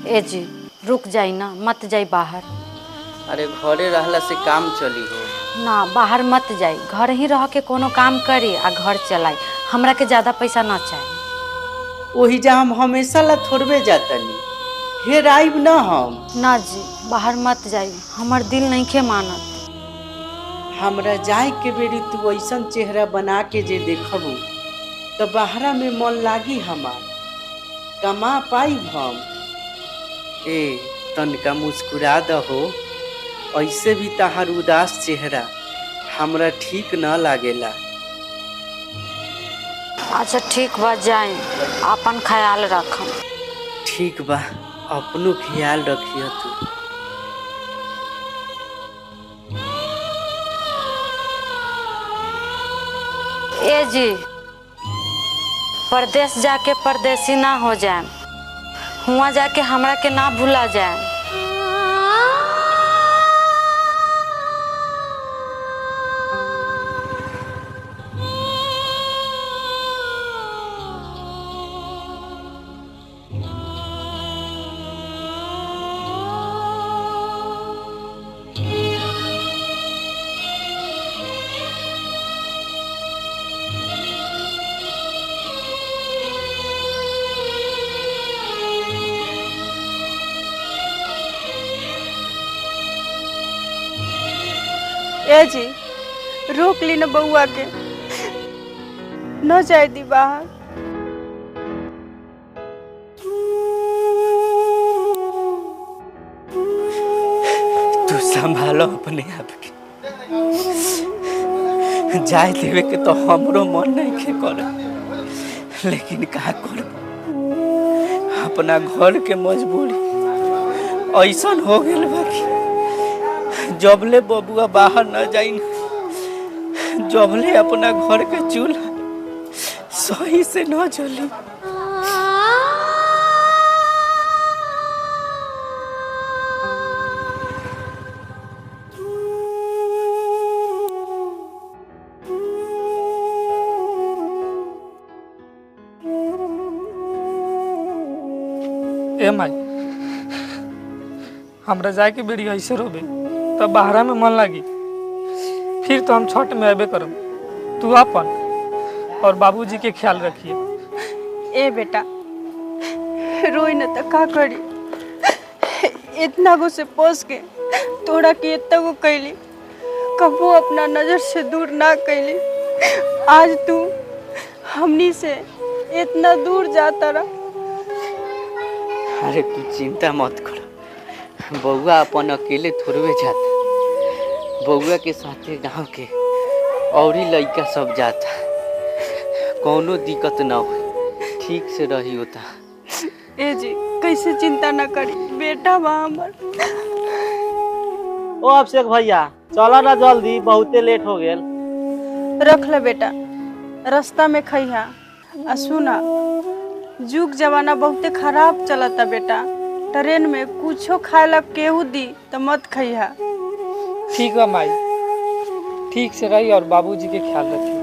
ए जी रुक जाई ना, मत जाई बाहर। अरे घरे रहला से काम चली हो ना, बाहर मत जाई, घर ही रह के कोनो काम करी आ घर चलाई। हमरा के ज्यादा पैसा ना चाहिए। वही जा हम हमेशा ला थोड़बे जातनी, फिर आइब ना हम। ना जी, बाहर मत जाई, हमर दिल नहीं के मानत। हमरा जाए के बेरी तू ऐसा चेहरा बना के जे देखबू तो बाहरा में मन लागी, हमार कमा पाई हम। ए तनिका मुस्कुरा दहो, ऐसे भी तहार उदास चेहरा हमरा ठीक न लागेला। अच्छा ठीक बा, जाए, अपन ख्याल रखम। ठीक बा, अपनो ख्याल रखियो तू। ए जी, परदेश जाके परदेसी ना हो जाए, हुआ जाके हमरा के ना भूला जाए। ए जी रोक ली न बउआ के, न जाए दी बाहर। तू संभालो अपने आप के, जाए देवे के तो हमरो मन नहीं के कर, लेकिन का कर, अपना घर के मजबूरी ऐसा हो गइल बा कि जबले बबुआ बाहर न जाई, जबले अपना घर के चूल्हा सही से न जली। ए माई, हमरा जाए के बेरी ऐसे रोबे तब बाहरा में मन लागी, फिर तो हम छठ में अबे करम। तू अपन और बाबूजी के ख्याल रखिए। ए बेटा रोई न त का करी, इतना गो से पोस के तोड़ा के इतना गो कैली, कबो अपना नजर से दूर ना कैली। आज तू हमनी से इतना दूर जाता रहा। अरे तू चिंता मत कर, बउआ अपन अकेले थोड़वे जाता, बउआ के साथे गांव के औरी लइका सब जाता, कोनो दिक्कत ना हो, ठीक से रही होता। ए जी कैसे चिंता न करी, बेटा बा हमर। ओ अभिषेक भैया चला ना जल्दी, बहुते लेट हो गेल। रख ले बेटा, रास्ता में खइहा। आ सुना, जुग जमाना बहुते खराब चलता बेटा, ट्रेन में कुछो खाए ला केहू दी तो मत खइहा। ठीक है माई, ठीक से रही और बाबूजी के ख्याल रखिए।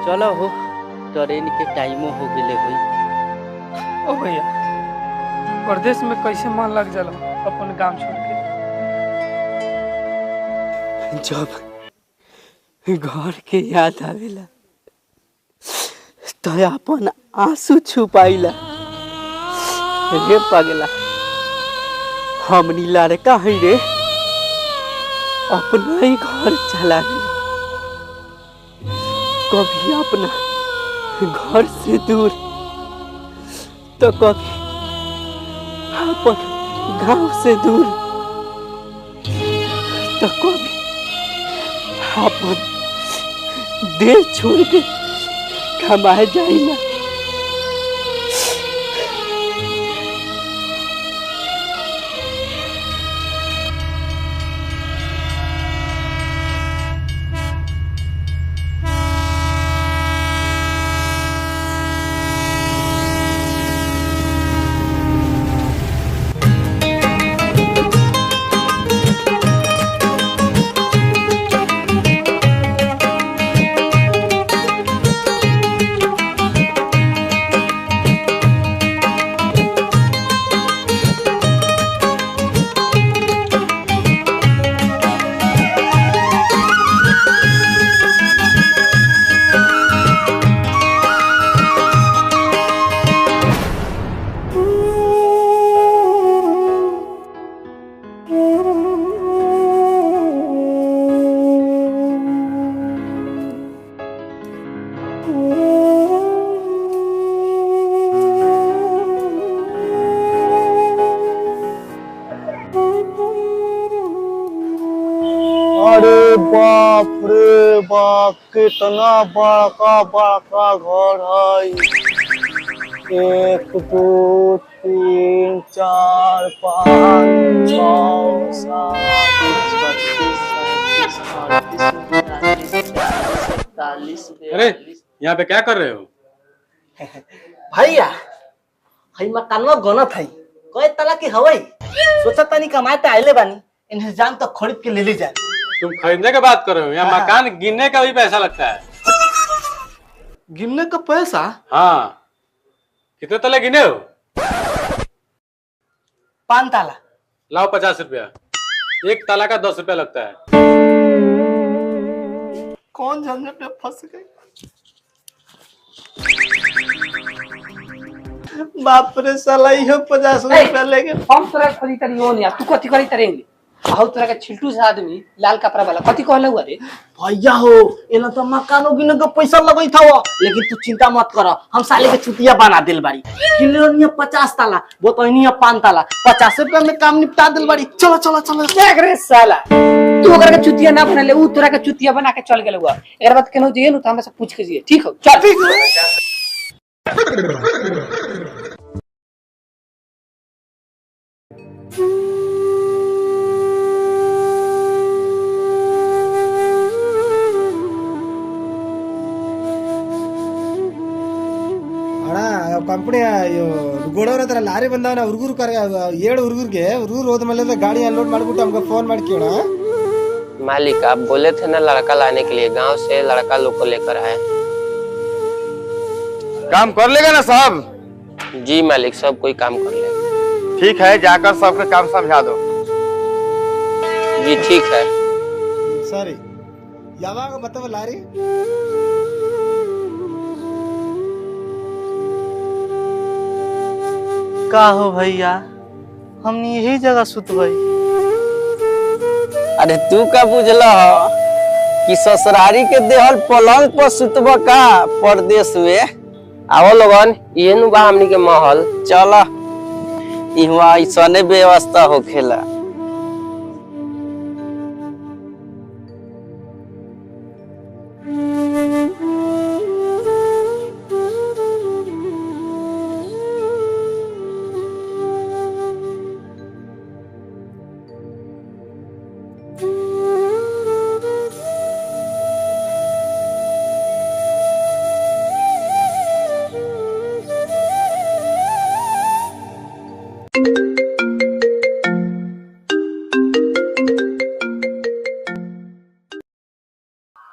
चलो हो ट्रेन के टाइमो हो गए हुई। ओ भैया परदेश में कैसे मन लग जाला अपन गांव छोड़ के। जब घर के याद आवेला तो अपन आंसू छुपाइला। रे पगला हमनी लड़का है रे, अपना ही घर चला कभी अपना घर से दूर तो कभी अपन गांव से दूर तो कभी अपन देश छोड़ के कमाए जाइला। अरे बाप रे बाप, कितना बड़का बड़का घर है। 1 2 3 4 5 6 7 38 अरे यहाँ पे क्या कर रहे हो? भैया हई मकानवा गनत है, कई तला की हवई। सोचा तनी कमाए तो आइले बानी, इंतजाम तो खरीद के ले ले जाए। तुम खरीदने की बात कर रहे हो? यहाँ मकान गिनने का भी पैसा लगता है। गिनने का पैसा? हाँ, कितने तले गिने हो? 5 ताला। लाओ 50 रुपया। 1 ताला का 10 रुपया लगता है। कौन झंझट में फंस गए। बाप रे साला इहो 50 रुपया लेके हम तोरा खरीद तरी हो नहीं, तू कथी खरीद तरेंगे? आहो तोरा के छिलटू से आदमी लाल कपड़ा वाला कथी कहले हुआ रे? भैया हो एना तो मकानो गिने का पैसा लगई था, लेकिन तू चिंता मत कर, हम साले के चुतिया बना दिल बाड़ी। किलोनी 50 ताला, बोतनी 5 ताला, 50 रुपया में काम निपटा दिल बाड़ी। चलो चलो चलो देख रे साला, तू ओकरा के चुतिया ना बना ले, ऊ तोरा के चुतिया बना के चल गेल हुआ। एकर बात केनो दिए न त हमरा से पूछ के दिए, ठीक हो? चल ठीक है। ಕಂಪನಿ ಗೋಡವ್ರ ಹತ್ರ ಲಾರಿ ಬಂದವನ ಹುಡುಗರು 7 ಹುಡುಗರು ಹೋದ್ಮೇಲೆ गाड़ी अनलोड ಮಾಡ್ಬಿಟ್ಟು हमको फोन ಮಾಡಿ ಕೇಳ। मालिक आप बोले थे ना लड़का लाने के लिए, गांव से लड़का लोग को लेकर आए। काम कर लेगा ना साहब? जी मालिक, सब कोई काम कर लेगा। ठीक है, जाकर सबका काम समझा दो। जी ठीक है। ಸರಿ ಯಾವಾಗ ಬರ್ತವ ಲಾರಿ? का हो भैया, हमनी यही जगह सुतबई। अरे तू का बुझला कि ससुरारी के देहल पलंग पर सुतब का परदेश में? आओ लोगन, ये नु बा हमनी के महल। चल इहवा ऐसने व्यवस्था होखेला।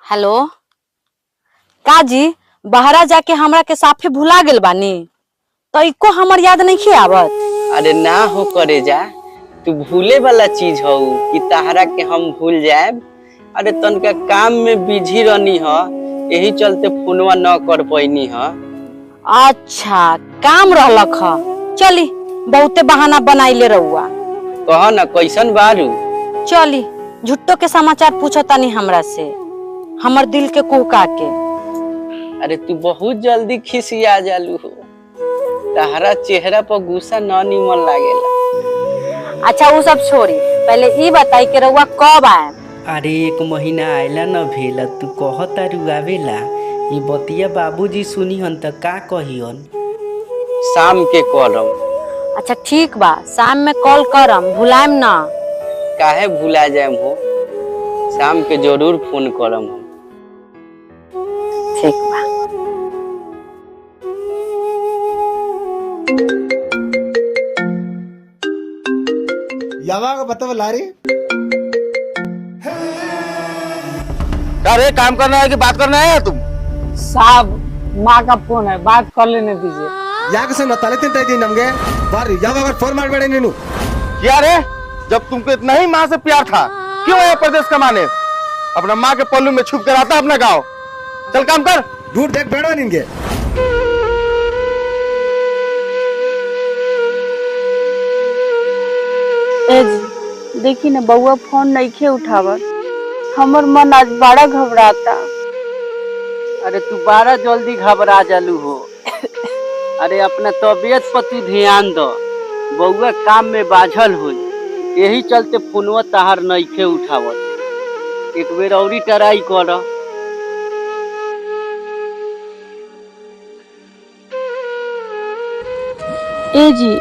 हेलो का जी, बाहरा जाके हमरा के साफे भुला गेल बानी तो इको हमर याद नहीं आवत। अरे ना हो करे जा, तू भूले वाला चीज हो कि तहरा के हम भूल जाए। अरे तनका काम में बिजी रहनी ह, यही चलते फोनवा न कर पैनी ह। अच्छा काम रहलक ह, चली बहुते बहाना बनाइले रहुआ। कह न कैसन बारू? चली झुट्टो के समाचार पूछो तनी हमरा से, हमर दिल के कुहका के। अरे तू बहुत जल्दी खिसिया जालू हो, तहरा चेहरा पर गुस्सा न निमन लागेला। अच्छा वो सब छोड़ी, पहले ई बताई के रहुआ कब आए? अरे 1 महीना आयला न भेला, तू कहता रुआवेला। ये बतिया बाबूजी सुनी हन त का कहियन? शाम के करम। अच्छा ठीक बा, शाम में कॉल करम, भुलाएम ना। काहे भुला जाएम हो, शाम के जरूर फोन करम हम। ठीक बा। ಯಾವಾಗ ಬತ್ತವ ಲಾರಿ? अरे काम करना है कि बात करना है तुम? साहब माँ का फोन है, बात कर लेने दीजिए। ಯಾಕೆ ಸರ್ ನಾ ತಲೆ ತಿಂತಾ ಇದ್ದೀನಿ ನಮ್ಗೆ? ಬಾರಿ ಯಾವಾಗ ಫೋನ್ ಮಾಡಬೇಡಿ ನೀನು। क्या रे, जब तुमको इतना ही माँ से प्यार था क्यों आया प्रदेश कमाने? अपना माँ के पल्लू में छुप कर आता अपना गाँव। चल काम कर। दूर देख ಬೇಡ ನಿನ್ಗೆ। ए जी देखी ना बउआ फोन नहीं उठावत, हमर मन आज बड़ा घबराता। अरे तू बड़ा जल्दी घबरा जालू हो। अरे अपना तबीयत पर तू ध्यान दो, बउआ काम में बाझल हो, यही चलते फोनवा तहार नइखे उठावत। एक बेर औरी ट्राई कर। ए जी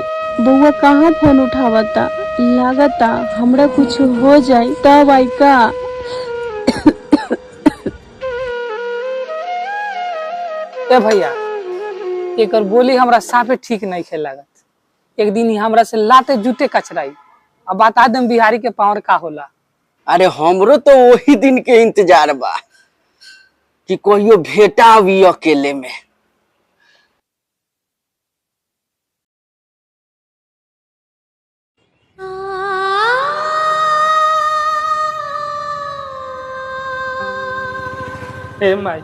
बउआ कहाँ फोन उठावता, लागता हमरा कुछ हो जाए तब आई का। ए भैया एक बोली हमरा साफे ठीक नहीं खे लागत। एक दिन ही हमरा से लाते जूते कचराई। अब बता दम बिहारी के पावर का होला। अरे हमरो तो वही दिन के इंतजार बा कि कहियो भेटा भी अकेले में। हे माई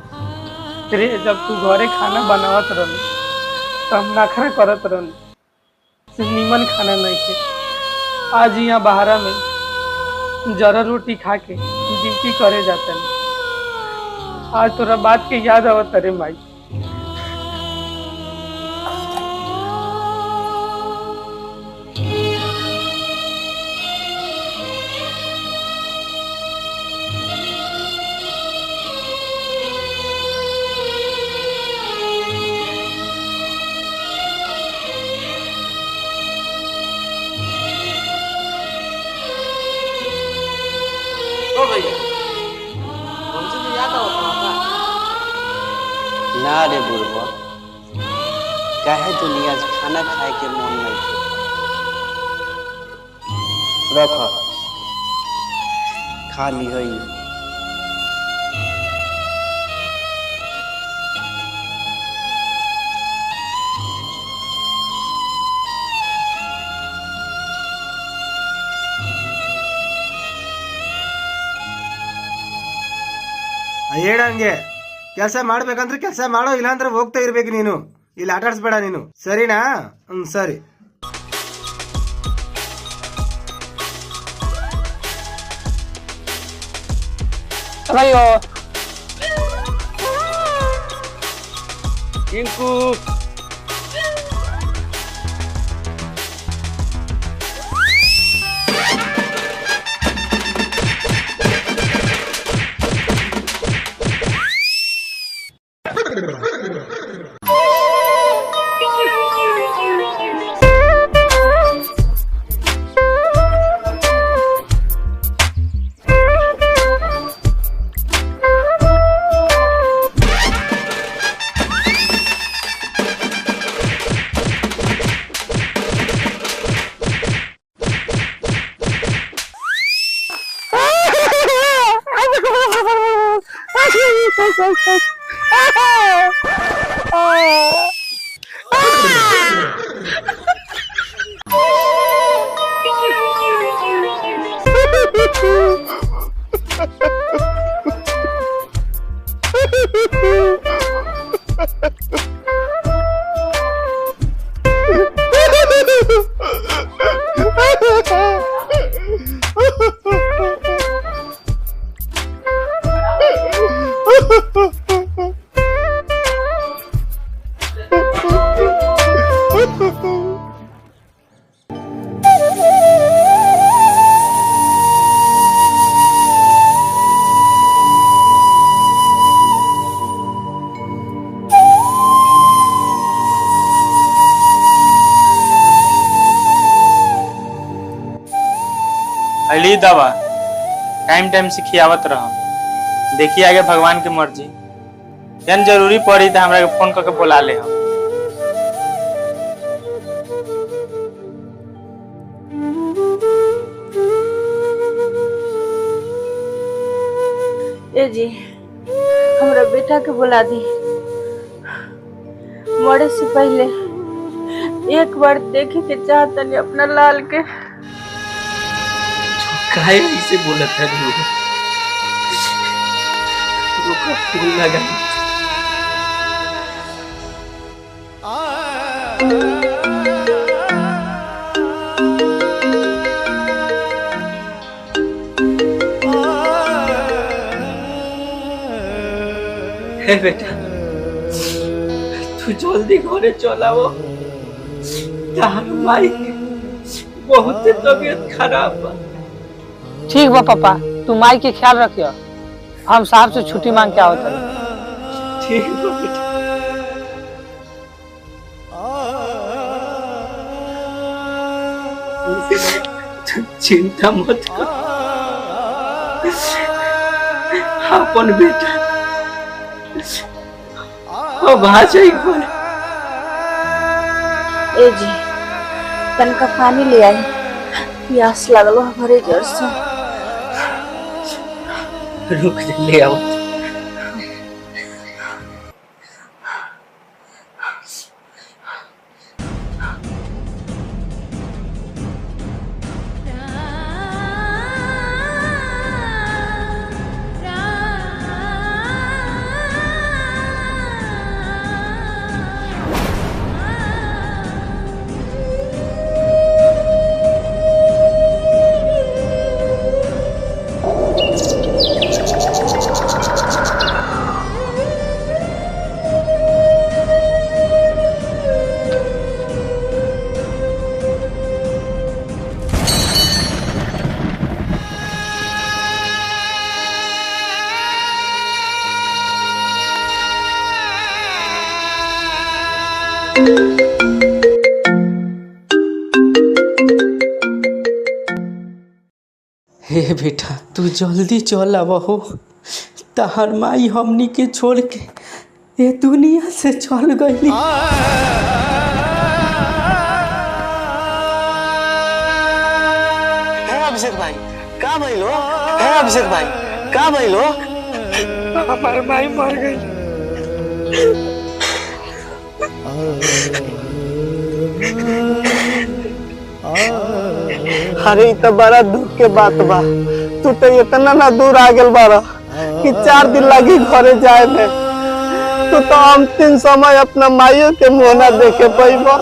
रे, जब तू घरे खाना बनावत रहनी तो हम नखरा करत रहनी, निमन खाना नहीं थे। आज यहाँ बहारा में जरा रोटी खा के ड्यूटी करे जाते नहीं। आज तोरा बात के याद आवत रे माई। ना रे बुढ़वा, काहे दुनिया खाना खाए के मन नहीं थे। रख खा ली है। ಹೇಳಂಗೆ ಕೆಲಸ ಮಾಡ್ಬೇಕಂದ್ರೆ ಕೆಲಸ ಮಾಡೋ, ಇಲ್ಲಾಂದ್ರೆ ಹೋಗ್ತಾ ಇರ್ಬೇಕು ನೀನು, ಇಲ್ಲಿ ಆಟ ಆಡಿಸ್ಬೇಡ ನೀನು, ಸರಿನಾ? ಸರಿ. भैया टिंकू अली दवा टाइम टाइम से खियावत रह। देखिए आगे भगवान की मर्जी, जन जरूरी पड़ी तो हमरा के फोन करके बुला ले हम। ए जी हमरा बेटा के बुला दी, मरे से पहले एक बार देखे के चाहतनी अपना लाल के। काहे ऐसे बोलत है लोग? रुको फूल लगा। हे बेटा तू जल्दी घरे चलाओ, तार माई के बहुत तबीयत खराब बा। ठीक बा पापा, तू माई के ख्याल रखियो, हम साहब से छुट्टी मांग के आवत हनी। ठीक बा बेटा। तू चिंता मत कर, अपन बेटा अब आ जाई घर। ए जी तनका पानी ले आई, प्यास लगल हमारे जोर से। रुक जा, ले आओ। हे बेटा तू जल्दी चल अब हो, तहर माई हमनी के छोड़ के ये दुनिया से चल गई। अभिषेक भाई का भइलो? अभिषेक भाई का भइलो? हमारे माई मर गई। अरे तो बड़ा दुख के बात बा, तू तो इतना ना दूर आ गेल बारा कि 4 दिन लगी घरे जाए में। तू तो अंतिम समय अपना माइयों के मुंह ना देखे पैबा।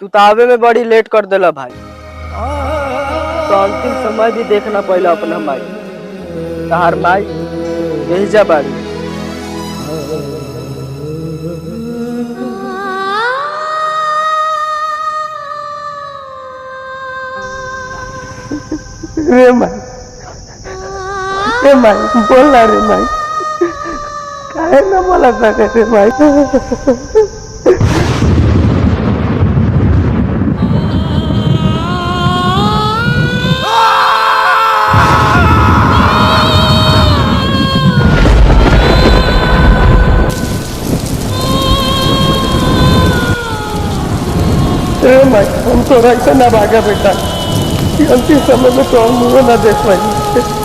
तू तो आवे में बड़ी लेट कर देला भाई, तो अंतिम समय भी देखना पड़ेला अपना माई। तहार माई भेजा बाड़ी। रे माई, रे माई बोल ना रे माई, काहे ना बोला था रे माई? हम तो ऐसा ना भागा बेटा, अंतिम समय में तो हम मुँह ना देख पाएंगे।